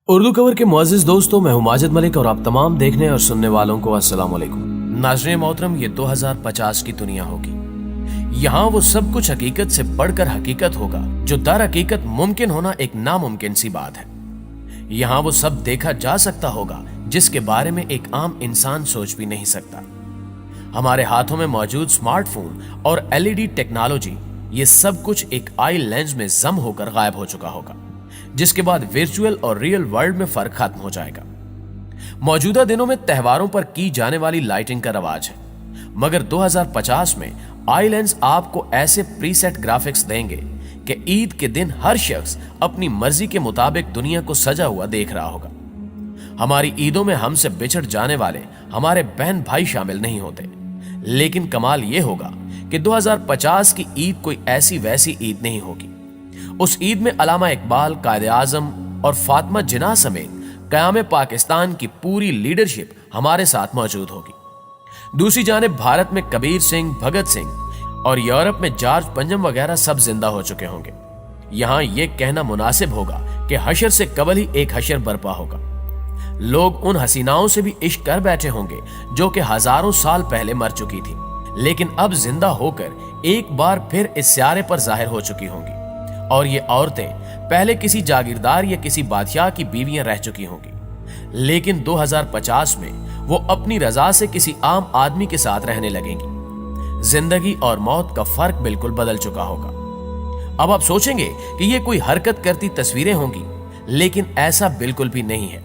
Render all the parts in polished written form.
Urdu cover के मुअज़्ज़िज़ दोस्तों, मैं हूं माजिद मलिक और आप तमाम देखने और सुनने वालों को अस्सलाम वालेकुम। नाज़रीन मोहतरम, ये 2050 की दुनिया होगी। यहाँ वो सब कुछ हकीकत से बढ़कर हकीकत होगा जो दर हकीकत मुमकिन होना एक नामुमकिन सी बात है। यहाँ वो सब देखा जा सकता होगा जिसके बारे में एक आम इंसान सोच भी नहीं सकता। हमारे हाथों में मौजूद स्मार्टफोन और एलईडी टेक्नोलॉजी, ये सब कुछ एक आई लेंस में जम होकर गायब हो चुका होगा, जिसके बाद वर्चुअल और रियल वर्ल्ड में फर्क खत्म हो जाएगा। मौजूदा दिनों में त्योहारों पर की जाने वाली लाइटिंग का रवाज है, मगर 2050 में आई लेंस आपको ऐसे प्रीसेट ग्राफिक्स देंगे कि ईद के दिन हर शख्स अपनी मर्जी के मुताबिक दुनिया को सजा हुआ देख रहा होगा। हमारी ईदों में हमसे बिछड़ जाने वाले हमारे बहन भाई शामिल नहीं होते, लेकिन कमाल यह होगा कि 2050 की ईद कोई ऐसी वैसी ईद नहीं होगी। उस ईद में अलामा इकबाल, कायदे आजम और फातिमा जिन्ना समेत क़याम पाकिस्तान की पूरी लीडरशिप हमारे साथ मौजूद होगी। दूसरी जानिब भारत में कबीर सिंह, भगत सिंह और यूरोप में जॉर्ज पंजम वगैरह सब जिंदा हो चुके होंगे। यहां यह कहना मुनासिब होगा कि हशर से कबल ही एक हशर बर्पा होगा। लोग उन हसीनाओं से भी इश्क कर बैठे होंगे जो कि हजारों साल पहले मर चुकी थी, लेकिन अब जिंदा होकर एक बार फिर इस स्यारे पर जाहिर हो चुकी होंगी। और ये औरतें पहले किसी जागीरदार या किसी बादशाह की बीवियां रह चुकी होंगी, लेकिन 2050 में वो अपनी रजा से किसी आम आदमी के साथ रहने लगेंगी। जिंदगी और मौत का फर्क बिल्कुल बदल चुका होगा। अब आप सोचेंगे कि ये कोई हरकत करती तस्वीरें होंगी, लेकिन ऐसा बिल्कुल भी नहीं है।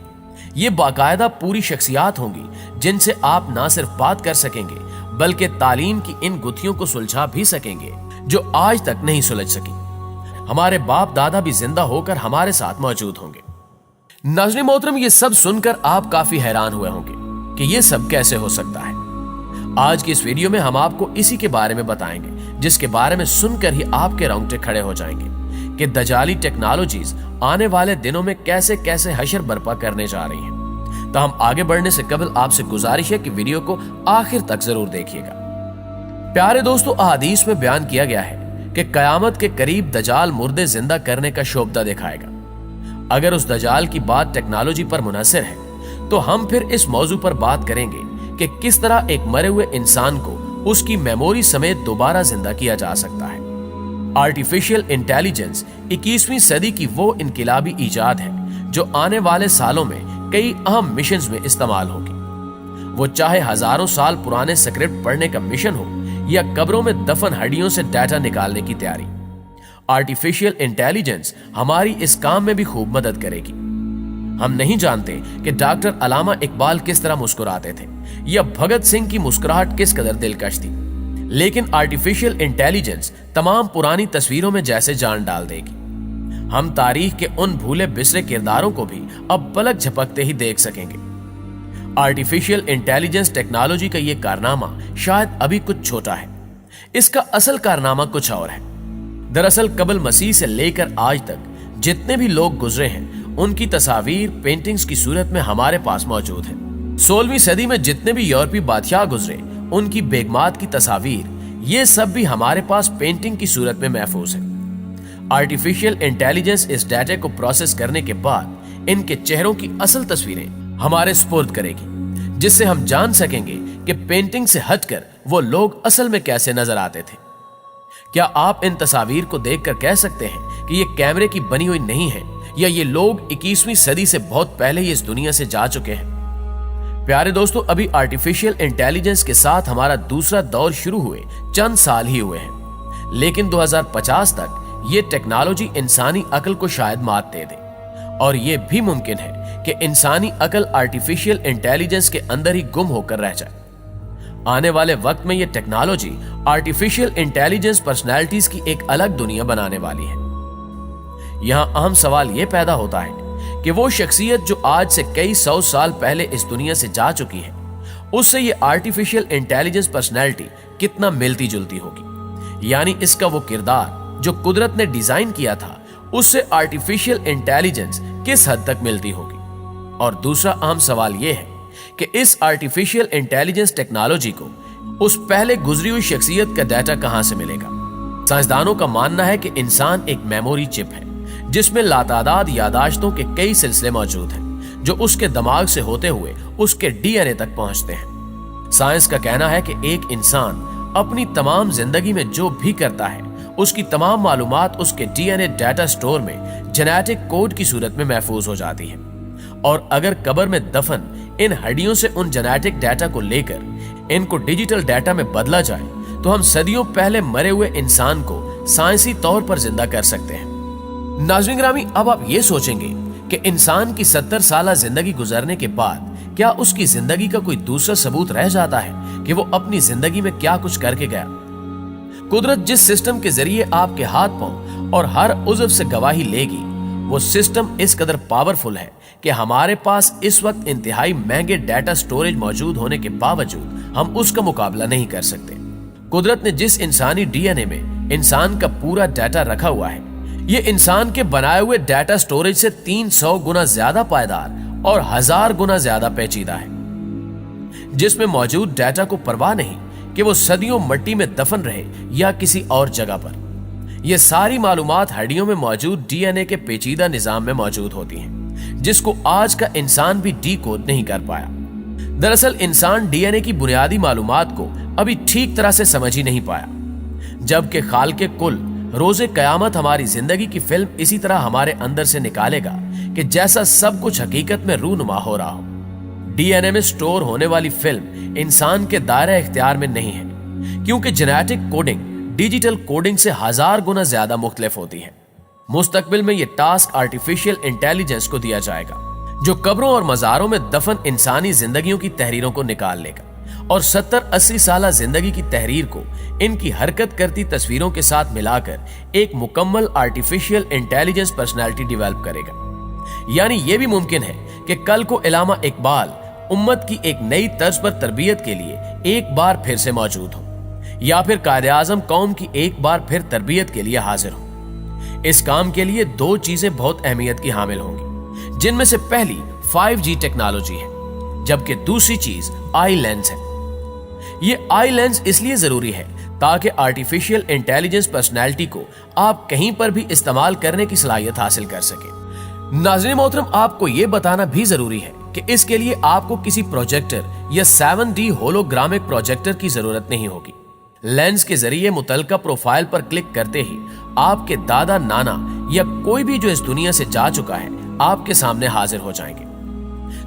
ये बाकायदा पूरी शख्सियात होंगी जिनसे आप ना सिर्फ बात कर सकेंगे बल्कि तालीम की इन गुत्थियों को सुलझा भी सकेंगे जो आज तक नहीं सुलझ सकी। हमारे बाप दादा भी जिंदा होकर हमारे साथ मौजूद होंगे। नाज़रीन मोहतरम, ये सब सुनकर आप काफी हैरान हुए होंगे कि ये सब कैसे हो सकता है। आज की इस वीडियो में हम आपको इसी के बारे में बताएंगे, जिसके बारे में सुनकर ही आपके रोंगटे खड़े हो जाएंगे कि दजाली टेक्नोलॉजीज आने वाले दिनों में कैसे कैसे हशर बर्पा करने जा रही हैं। तो हम आगे बढ़ने से कबल आपसे गुजारिश है कि वीडियो को आखिर तक जरूर देखिएगा। प्यारे दोस्तों, अहादीस में बयान किया गया है कि कयामत के करीब दजाल मुर्दे जिंदा करने का शोबदा दिखाएगा। अगर उस दजाल की बात टेक्नोलॉजी पर मुनहसर है तो हम फिर इस मौजू पर बात करेंगे कि किस तरह एक मरे हुए इंसान को उसकी मेमोरी समेत दोबारा जिंदा किया जा सकता है। आर्टिफिशियल इंटेलिजेंस 21वीं सदी की वो इनकिलाबी इजाद है जो आने वाले सालों में कई अहम मिशंस में इस्तेमाल होगी। वो चाहे हजारों साल पुराने स्क्रिप्ट पढ़ने का मिशन हो या कब्रों में दफन हड्डियों से डाटा निकालने की तैयारी, आर्टिफिशियल इंटेलिजेंस हमारी इस काम में भी खूब मदद करेगी। हम नहीं जानते कि डॉक्टर अलामा इकबाल किस तरह मुस्कुराते थे या भगत सिंह की मुस्कुराहट किस कदर दिलकश थी, लेकिन आर्टिफिशियल इंटेलिजेंस तमाम पुरानी तस्वीरों में जैसे जान डाल देगी। हम तारीख के उन भूले बिसरे किरदारों को भी अब पलक झपकते ही देख सकेंगे। आर्टिफिशियल इंटेलिजेंस टेक्नोलॉजी का यह कारनामा शायद अभी कुछ छोटा है, इसका असल कारनामा कुछ और है। दरअसल कबल मसीह से लेकर आज तक जितने भी लोग गुजरे हैं उनकी तस्वीर पेंटिंग्स की सूरत में हमारे पास मौजूद है। 16वीं सदी में जितने भी यूरोपीय बादशाह गुजरे उनकी बेगमात की तस्वीर, ये सब भी हमारे पास पेंटिंग की सूरत में महफूज है। आर्टिफिशियल इंटेलिजेंस इस डाटा को प्रोसेस करने के बाद इनके चेहरों की असल तस्वीरें हमारे स्पुर्द करेगी, जिससे हम जान सकेंगे कि पेंटिंग से हटकर वो लोग असल में कैसे नजर आते थे। क्या आप इन तस्वीर को देखकर कह सकते हैं कि ये कैमरे की बनी हुई नहीं है या ये लोग 21वीं सदी से बहुत पहले ही इस दुनिया से जा चुके हैं? प्यारे दोस्तों, अभी आर्टिफिशियल इंटेलिजेंस के साथ हमारा दूसरा दौर शुरू हुए चंद साल ही हुए हैं, लेकिन 2050 तक ये टेक्नोलॉजी इंसानी अक्ल को शायद मात दे दे, और ये भी मुमकिन है कि इंसानी अकल आर्टिफिशियल इंटेलिजेंस के अंदर ही गुम होकर रह जाए। आने वाले वक्त में यह टेक्नोलॉजी आर्टिफिशियल इंटेलिजेंस पर्सनैलिटीज की एक अलग दुनिया बनाने वाली है। यहां अहम सवाल यह पैदा होता है कि वो शख्सियत जो आज से कई 100 साल पहले इस दुनिया से जा चुकी है, उससे ये आर्टिफिशियल इंटेलिजेंस पर्सनैलिटी कितना मिलती जुलती होगी। यानी इसका वो किरदार जो कुदरत ने डिजाइन किया था उससे आर्टिफिशियल इंटेलिजेंस किस हद तक मिलती होगी। और दूसरा अहम सवाल यह है कि इस आर्टिफिशियल इंटेलिजेंस टेक्नोलॉजी को उस पहले गुजरी हुई शख्सियत का डाटा कहां से मिलेगा। साइंसदानों का मानना है कि इंसान एक मेमोरी चिप है जिसमें लातादाद यादाश्तों के कई सिलसिले मौजूद हैं जो उसके दिमाग से होते हुए उसके डीएनए तक पहुंचते हैं। साइंस का कहना है कि एक इंसान अपनी तमाम जिंदगी में जो भी करता है उसकी तमाम मालूमात उसके डीएनए डाटा स्टोर में जेनेटिक कोड की सूरत में महफूज हो जाती है, और अगर कब्र में दफन इन हड्डियों से उन जेनेटिक डाटा को लेकर इनको डिजिटल डाटा में बदला जाए तो हम सदियों पहले मरे हुए इंसान को साइंसी तौर पर जिंदा कर सकते हैं। नाज़रीन ग्रामी, अब आप ये सोचेंगे कि इंसान की 70 साल जिंदगी गुजरने के बाद क्या उसकी जिंदगी का कोई दूसरा सबूत रह जाता है कि वो अपनी जिंदगी में क्या कुछ करके गया। कुदरत जिस सिस्टम के जरिए आपके हाथ पांव और हर उज़्व से गवाही लेगी, वो सिस्टम इस कदर पावरफुल है कि हमारे पास इस वक्त इंतहाई महंगे डाटा स्टोरेज मौजूद होने के बावजूद हम उसका मुकाबला नहीं कर सकते। कुदरत ने जिस इंसानी डीएनए में इंसान का पूरा डाटा रखा हुआ है, ये इंसान के बनाए हुए डाटा स्टोरेज से 300 गुना ज्यादा पायदार और 1000 गुना ज्यादा पेचीदा है, जिसमें मौजूद डाटा को परवाह नहीं कि वो सदियों मिट्टी में दफन रहे या किसी और जगह पर। ये सारी मालूमात हड्डियों में मौजूद डीएनए के पेचीदा निजाम में मौजूद होती हैं, जिसको आज का इंसान भी डीकोड नहीं कर पाया। दरअसल इंसान डीएनए की बुनियादी मालूमात को अभी ठीक तरह से समझ ही नहीं पाया, जबकि खालिक़े कुल रोज़े क़यामत हमारी जिंदगी की फिल्म इसी तरह हमारे अंदर से निकालेगा कि जैसा सब कुछ हकीकत में रूनुमा हो रहा हो। डीएनए में स्टोर होने वाली फिल्म इंसान के दायरे इख्तियार में नहीं है, क्योंकि जेनेटिक कोडिंग डिजिटल कोडिंग से 1000 गुना ज्यादा मुख्तलिफ होती है। मुस्तकबिल में यह टास्क आर्टिफिशियल इंटेलिजेंस को दिया जाएगा, जो कब्रों और मज़ारों में दफन इंसानी जिंदगियों की तहरीरों को निकाल लेगा और 70-80 साल जिंदगी की तहरीर को इनकी हरकत करती तस्वीरों के साथ मिलाकर एक मुकम्मल आर्टिफिशियल इंटेलिजेंस पर्सनैलिटी डेवलप करेगा। यानी यह भी मुमकिन है कि कल को इलामा इकबाल उम्मत की एक नई तर्ज पर तरबियत के लिए एक बार फिर से मौजूद हो, या फिर कायदे आज़म कौम की एक बार फिर तरबियत के लिए हाजिर हो। इस काम के लिए 2 चीजें बहुत अहमियत की हामिल होंगी, जिनमें से पहली 5G टेक्नोलॉजी है, जबकि दूसरी चीज आई लेंस है। ये आई लेंस इसलिए जरूरी है ताकि आर्टिफिशियल इंटेलिजेंस पर्सनैलिटी को आप कहीं पर भी इस्तेमाल करने की सलाहियत हासिल कर सके। नाज़रीन मोहतरम, आपको यह बताना भी जरूरी है कि इसके लिए आपको किसी प्रोजेक्टर या 7D होलोग्रामिक प्रोजेक्टर की जरूरत नहीं होगी। लेंस के जरिए मुतलका प्रोफाइल पर क्लिक करते ही आपके दादा नाना या कोई भी जो इस दुनिया से जा चुका है आपके सामने हाजिर हो जाएंगे।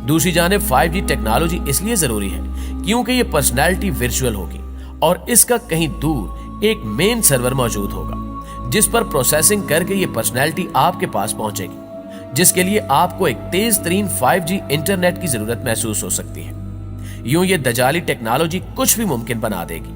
दूसरी जानिब 5G टेक्नोलॉजी इसलिए जरूरी है क्योंकि ये पर्सनैलिटी वर्चुअल होगी और इसका कहीं दूर एक मेन सर्वर मौजूद होगा जिस पर प्रोसेसिंग करके ये पर्सनैलिटी आपके पास पहुंचेगी, जिसके लिए आपको एक तेज तरीन 5G इंटरनेट की जरूरत महसूस हो सकती है। यूं ये दजाली टेक्नोलॉजी कुछ भी मुमकिन बना देगी,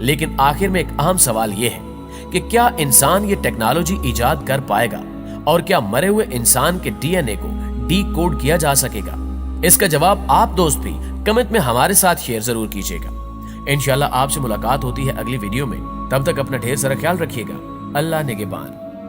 लेकिन आखिर में एक अहम सवाल यह है कि क्या इंसान ये टेक्नोलॉजी इजाद कर पाएगा और क्या मरे हुए इंसान के डीएनए को डीकोड किया जा सकेगा? इसका जवाब आप दोस्त भी कमेंट में हमारे साथ शेयर जरूर कीजिएगा। इंशाल्लाह आपसे मुलाकात होती है अगली वीडियो में। तब तक अपना ढेर सारा ख्याल रखिएगा। अल्लाह निगहबान।